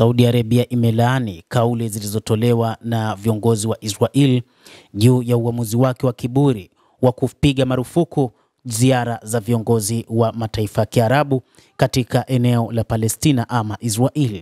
Saudi Arabia imelaani kauli zilizotolewa na viongozi wa Israel juu ya uamuzi wake wa kiburi wa kupiga marufuku ziara za viongozi wa mataifa ya Kiarabu katika eneo la Palestina ama Israel.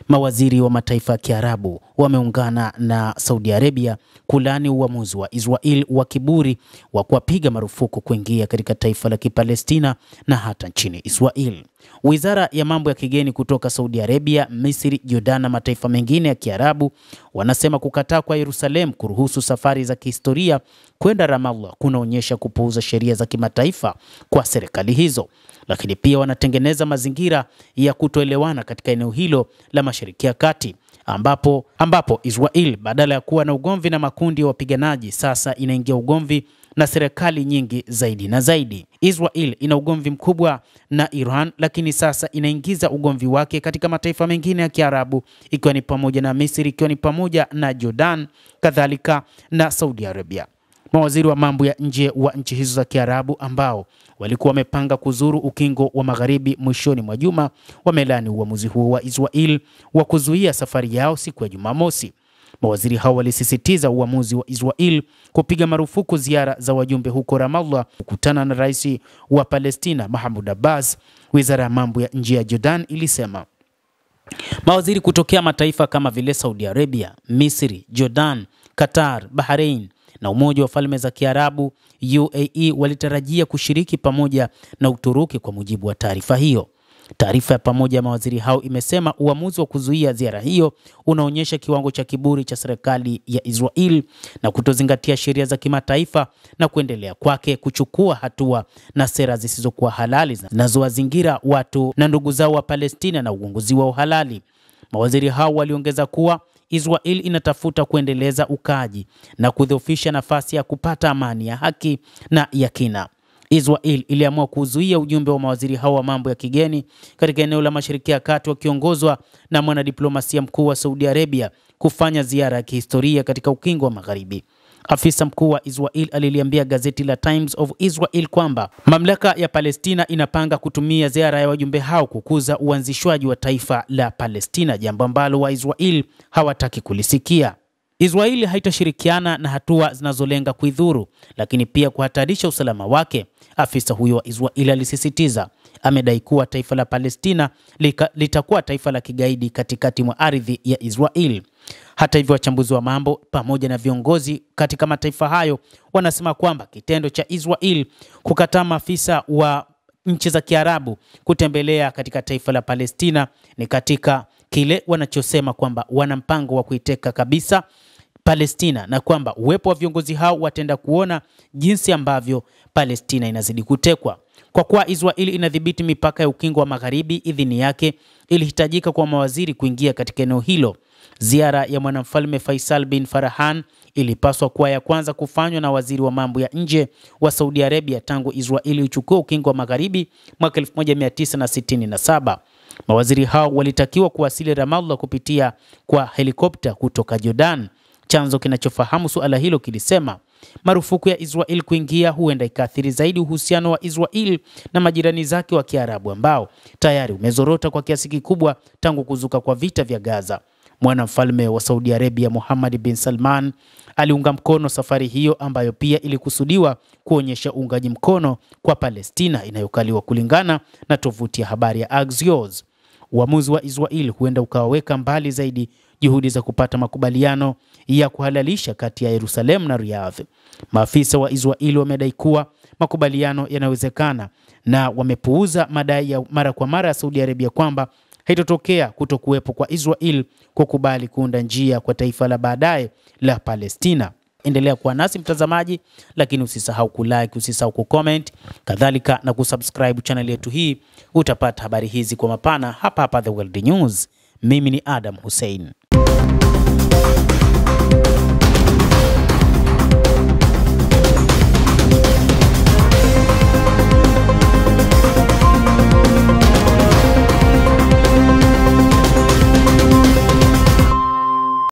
Mawaziri wa mataifa ya Kiarabu wameungana na Saudi Arabia kulaani uamuzi wa Israel wa kiburi wa kupiga marufuku kuingia katika taifa la Kipalestina na hata nchini Israel. Wizara ya mambo ya kigeni kutoka Saudi Arabia, Misri, Jordan na mataifa mengine ya Kiarabu wanasema kukataa kwa Yerusalemu kuruhusu safari za kihistoria kwenda Ramallah kunaonyesha kupuuza sheria za kimataifa kwa serikali hizo. Lakini pia wanatengeneza mazingira ya kutoelewana katika eneo hilo la Mashariki ya Kati ambapo Israel badala ya kuwa na ugomvi na makundi ya wapiganaji sasa inaingia ugomvi na serikali nyingi zaidi na zaidi. Israel ina ugomvi mkubwa na Iran, lakini sasa inaingiza ugomvi wake katika mataifa mengine ya Kiarabu ikiwa ni pamoja na Misri, ikiwa ni pamoja na Jordan, kadhalika na Saudi Arabia. Mawaziri wa mambo ya nje wa nchi hizo za Kiarabu ambao walikuwa wamepanga kuzuru ukingo wa Magharibi mwishoni mwa juma wamelaani uamuzi huo wa Israel wa kuzuia safari yao siku ya Jumamosi. Mawaziri hao walisisitiza uamuzi wa Israel kupiga marufuku ziara za wajumbe huko Ramallah kukutana na rais wa Palestina Mahmoud Abbas. Wizara ya mambo ya nje ya Jordan ilisema mawaziri kutokea mataifa kama vile Saudi Arabia, Misri, Jordan, Qatar, Bahrain na Umoja wa Falme za Kiarabu UAE walitarajia kushiriki pamoja na Uturuki kwa mujibu wa taarifa hiyo. Taarifa ya pamoja ya mawaziri hao imesema uamuzi wa kuzuia ziara hiyo unaonyesha kiwango cha kiburi cha serikali ya Israel na kutozingatia sheria za kimataifa na kuendelea kwake kuchukua hatua na sera zisizokuwa halali zinazowazingira watu na ndugu zao wa Palestina na uongozi wa uhalali. Mawaziri hao waliongeza kuwa Israel inatafuta kuendeleza ukaaji na kudhoofisha nafasi ya kupata amani ya haki na ya kina. Israel iliamua kuzuia ujumbe wa mawaziri hao wa mambo ya kigeni katika eneo la Mashariki ya Kati wakiongozwa na mwanadiplomasia mkuu wa Saudi Arabia kufanya ziara ya kihistoria katika ukingo wa Magharibi. Afisa mkuu wa Israel aliliambia gazeti la Times of Israel kwamba mamlaka ya Palestina inapanga kutumia ziara ya wajumbe hao kukuza uanzishwaji wa taifa la Palestina, jambo ambalo wa Israel hawataki kulisikia. Israeli haitashirikiana na hatua zinazolenga kuidhuru, lakini pia kuhatarisha usalama wake, afisa huyo wa Israeli alisisitiza. Amedai kuwa taifa la Palestina litakuwa taifa la kigaidi katikati mwa ardhi ya Israeli. Hata hivyo, wachambuzi wa mambo pamoja na viongozi katika mataifa hayo wanasema kwamba kitendo cha Israel kukataa maafisa wa nchi za Kiarabu kutembelea katika taifa la Palestina ni katika kile wanachosema kwamba wana mpango wa kuiteka kabisa Palestina na kwamba uwepo wa viongozi hao watenda kuona jinsi ambavyo Palestina inazidi kutekwa. Kwa kuwa Israeli inadhibiti mipaka ya ukingo wa Magharibi, idhini yake ilihitajika kwa mawaziri kuingia katika eneo hilo. Ziara ya mwanamfalme Faisal bin Farhan ilipaswa kuwa ya kwanza kufanywa na waziri wa mambo ya nje wa Saudi Arabia tangu Israeli ichukue ukingo wa Magharibi mwaka 1967. Mawaziri hao walitakiwa kuwasili Ramallah kupitia kwa helikopta kutoka Jordan. Chanzo kinachofahamu suala hilo kilisema marufuku ya Israel kuingia huenda ikaathiri zaidi uhusiano wa Israel na majirani zake wa Kiarabu ambao tayari umezorota kwa kiasi kikubwa tangu kuzuka kwa vita vya Gaza. Mwanamfalme wa Saudi Arabia Mohammed bin Salman aliunga mkono safari hiyo ambayo pia ilikusudiwa kuonyesha uungaji mkono kwa Palestina inayokaliwa, kulingana na tovuti ya habari ya Axios. Uamuzi wa Israel huenda ukawaweka mbali zaidi juhudi za kupata makubaliano ya kuhalalisha kati ya Yerusalemu na Riyadh. Maafisa wa Israel wamedai kuwa makubaliano yanawezekana na wamepuuza madai ya mara kwa mara ya Saudi Arabia kwamba haitotokea kutokuwepo kwa Israel kukubali kuunda njia kwa taifa la baadaye la Palestina. Endelea kuwa nasi mtazamaji, lakini usisahau kulike, usisahau kucomment, kadhalika na kusubscribe channel yetu hii. Utapata habari hizi kwa mapana hapa The World News. Mimi ni Adam Hussein.